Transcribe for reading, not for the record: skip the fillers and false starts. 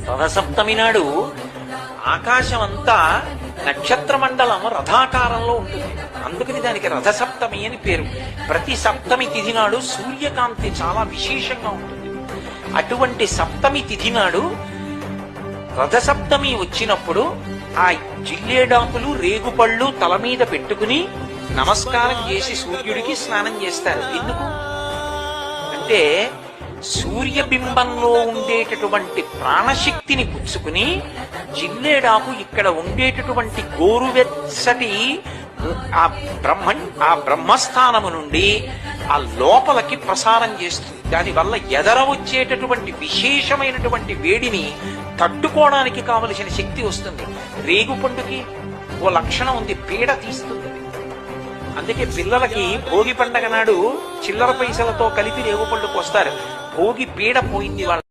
రథసప్తమి నాడు ఆకాశం అంతా నక్షత్ర మండలం రథాకారంలో ఉంటుంది. అందుకని దానికి రథసప్తమి అని పేరు. ప్రతి సప్తమి తిథి నాడు సూర్యకాంతి చాలా విశేషంగా ఉంటుంది. అటువంటి సప్తమి తిథి నాడు రథసప్తమి వచ్చినప్పుడు ఆ జిల్లేడాకులు రేగుపళ్ళు తల మీద పెట్టుకుని నమస్కారం చేసి సూర్యుడికి స్నానం చేస్తారు. ఎందుకు అంటే సూర్యబింబంలో ఉండేటటువంటి ప్రాణశక్తిని పుచ్చుకుని జిల్లేడాకు ఇక్కడ ఉండేటటువంటి గోరువెచ్చటి ఆ బ్రహ్మస్థానము నుండి ఆ లోపలికి ప్రసారం చేస్తుంది. దానివల్ల ఎదర వచ్చేటటువంటి విశేషమైనటువంటి వేడిని తట్టుకోవడానికి కావలసిన శక్తి వస్తుంది. రేగుపండుకి ఓ లక్షణం ఉంది, పీడ తీస్తుంది. అందుకే పిల్లలకి భోగి పండగ నాడు చిల్లర పైసలతో కలిపి రేగుపండుకు వస్తారు. భోగి పీడ పోయింది వాళ్ళ